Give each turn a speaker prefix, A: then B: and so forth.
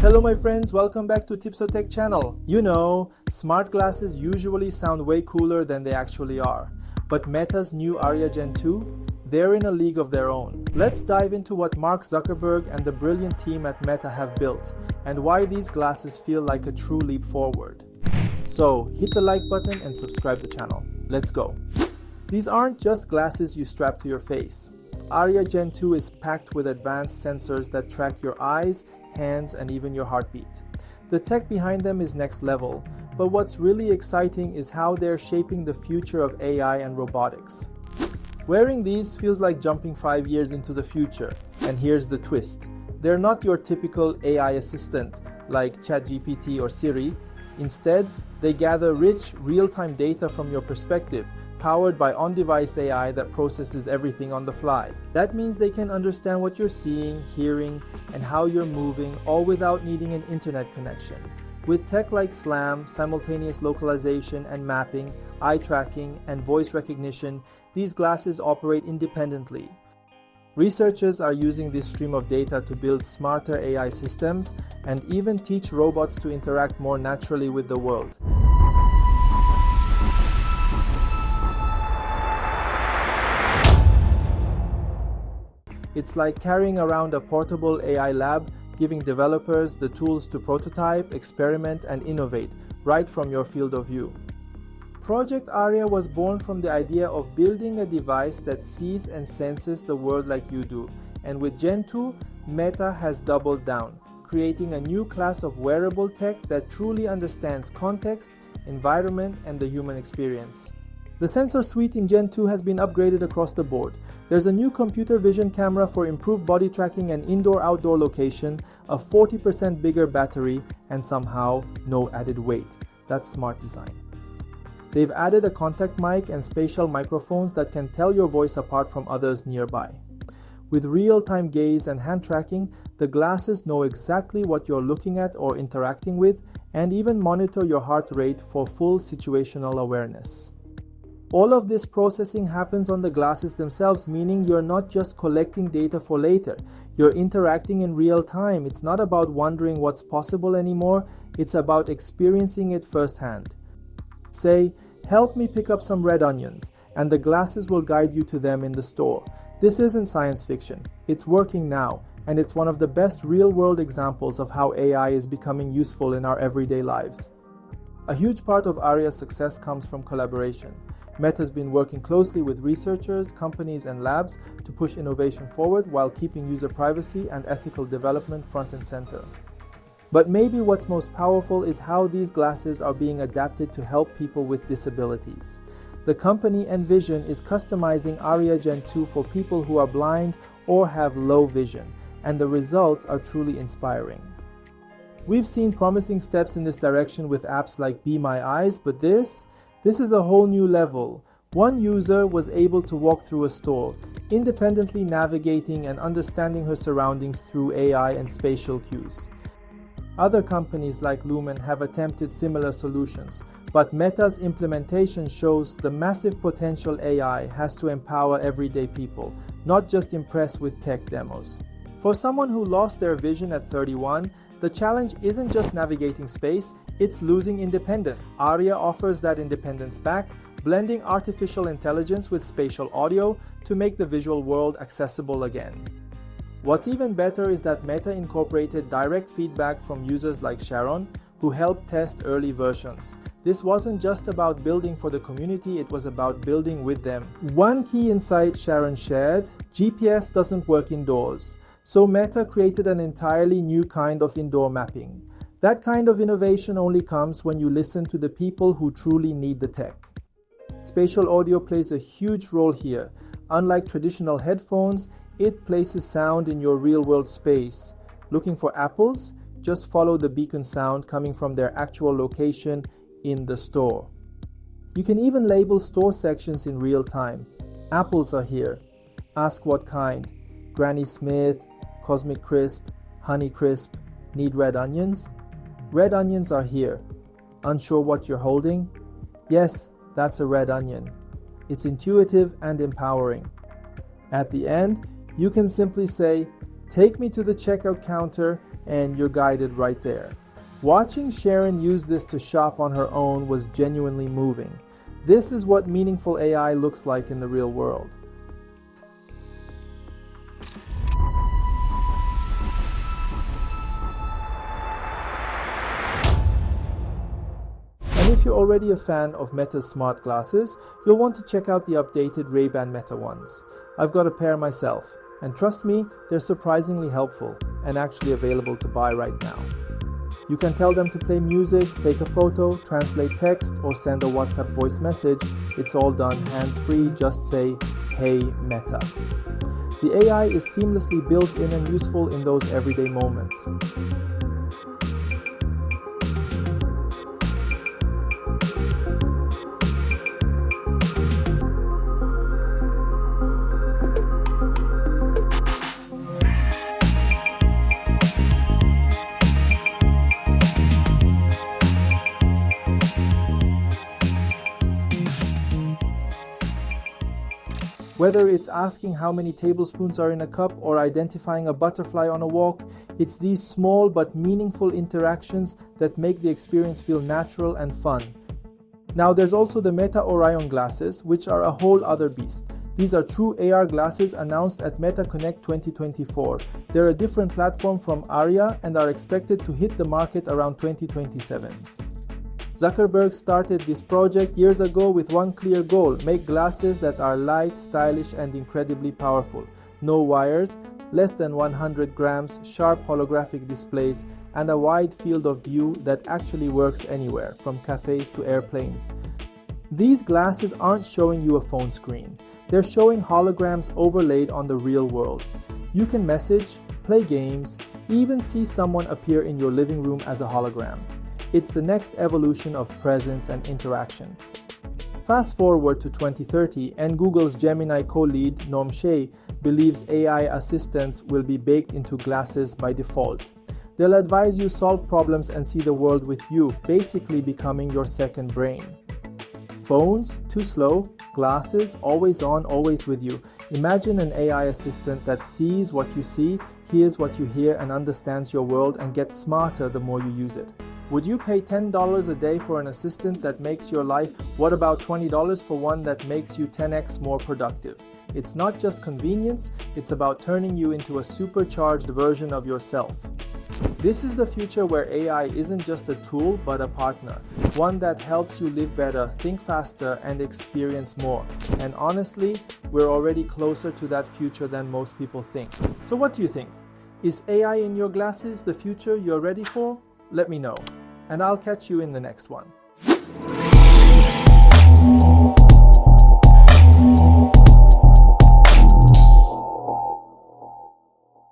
A: Hello my friends, welcome back to TipsoTech channel. You know, smart glasses usually sound way cooler than they actually are. But Meta's new Aria Gen 2, they're in a league of their own. Let's dive into what Mark Zuckerberg and the brilliant team at Meta have built, and why these glasses feel like a true leap forward. So, hit the like button and subscribe the channel. Let's go. These aren't just glasses you strap to your face. Aria Gen 2 is packed with advanced sensors that track your eyes, hands, and even your heartbeat. The tech behind them is next level, but what's really exciting is how they're shaping the future of AI and robotics. Wearing these feels like jumping 5 years into the future, and here's the twist. They're not your typical AI assistant like ChatGPT or Siri. Instead, they gather rich, real-time data from your perspective, powered by on-device AI that processes everything on the fly. That means they can understand what you're seeing, hearing, and how you're moving, all without needing an internet connection. With tech like SLAM, Simultaneous Localization and Mapping, eye tracking, and voice recognition, these glasses operate independently. Researchers are using this stream of data to build smarter AI systems and even teach robots to interact more naturally with the world. It's like carrying around a portable AI lab, giving developers the tools to prototype, experiment, and innovate right from your field of view. Project Aria was born from the idea of building a device that sees and senses the world like you do, and with Gen 2, Meta has doubled down, creating a new class of wearable tech that truly understands context, environment, and the human experience. The sensor suite in Gen 2 has been upgraded across the board. There's a new computer vision camera for improved body tracking and indoor-outdoor location, a 40% bigger battery, and somehow no added weight. That's smart design. They've added a contact mic and spatial microphones that can tell your voice apart from others nearby. With real-time gaze and hand tracking, the glasses know exactly what you're looking at or interacting with, and even monitor your heart rate for full situational awareness. All of this processing happens on the glasses themselves, meaning you're not just collecting data for later. You're interacting in real time. It's not about wondering what's possible anymore. It's about experiencing it firsthand. Say, "Help me pick up some red onions," and the glasses will guide you to them in the store. This isn't science fiction. It's working now, and it's one of the best real-world examples of how AI is becoming useful in our everyday lives. A huge part of Aria's success comes from collaboration. Meta's been working closely with researchers, companies, and labs to push innovation forward while keeping user privacy and ethical development front and center. But maybe what's most powerful is how these glasses are being adapted to help people with disabilities. The company Envision is customizing Aria Gen 2 for people who are blind or have low vision, and the results are truly inspiring. We've seen promising steps in this direction with apps like Be My Eyes, but this is a whole new level. One user was able to walk through a store, independently navigating and understanding her surroundings through AI and spatial cues. Other companies like Lumen have attempted similar solutions, but Meta's implementation shows the massive potential AI has to empower everyday people, not just impress with tech demos. For someone who lost their vision at 31, the challenge isn't just navigating space, it's losing independence. Aria offers that independence back, blending artificial intelligence with spatial audio to make the visual world accessible again. What's even better is that Meta incorporated direct feedback from users like Sharon, who helped test early versions. This wasn't just about building for the community, it was about building with them. One key insight Sharon shared: GPS doesn't work indoors. So Meta created an entirely new kind of indoor mapping. That kind of innovation only comes when you listen to the people who truly need the tech. Spatial audio plays a huge role here. Unlike traditional headphones, it places sound in your real-world space. Looking for apples? Just follow the beacon sound coming from their actual location in the store. You can even label store sections in real time. Apples are here. Ask what kind. Granny Smith, Cosmic Crisp, Honey Crisp. Need red onions? Red onions are here. Unsure what you're holding? Yes, that's a red onion. It's intuitive and empowering. At the end, you can simply say, "Take me to the checkout counter," and you're guided right there. Watching Sharon use this to shop on her own was genuinely moving. This is what meaningful AI looks like in the real world. And if you're already a fan of Meta's smart glasses, you'll want to check out the updated Ray-Ban Meta ones. I've got a pair myself, and trust me, they're surprisingly helpful and actually available to buy right now. You can tell them to play music, take a photo, translate text, or send a WhatsApp voice message. It's all done hands-free. Just say, "Hey Meta." The AI is seamlessly built in and useful in those everyday moments. Whether it's asking how many tablespoons are in a cup or identifying a butterfly on a walk, it's these small but meaningful interactions that make the experience feel natural and fun. Now there's also the Meta Orion glasses, which are a whole other beast. These are true AR glasses announced at Meta Connect 2024. They're a different platform from Aria and are expected to hit the market around 2027. Zuckerberg started this project years ago with one clear goal: make glasses that are light, stylish, and incredibly powerful. No wires, less than 100 grams, sharp holographic displays, and a wide field of view that actually works anywhere, from cafes to airplanes. These glasses aren't showing you a phone screen. They're showing holograms overlaid on the real world. You can message, play games, even see someone appear in your living room as a hologram. It's the next evolution of presence and interaction. Fast forward to 2030, and Google's Gemini co-lead Norm Shea believes AI assistants will be baked into glasses by default. They'll advise you, solve problems, and see the world with you, basically becoming your second brain. Phones, too slow. Glasses, always on, always with you. Imagine an AI assistant that sees what you see, hears what you hear, and understands your world and gets smarter the more you use it. Would you pay $10 a day for an assistant that makes your life? What about $20 for one that makes you 10x more productive? It's not just convenience, it's about turning you into a supercharged version of yourself. This is the future where AI isn't just a tool, but a partner. One that helps you live better, think faster, and experience more. And honestly, we're already closer to that future than most people think. So what do you think? Is AI in your glasses the future you're ready for? Let me know, and I'll catch you in the next one.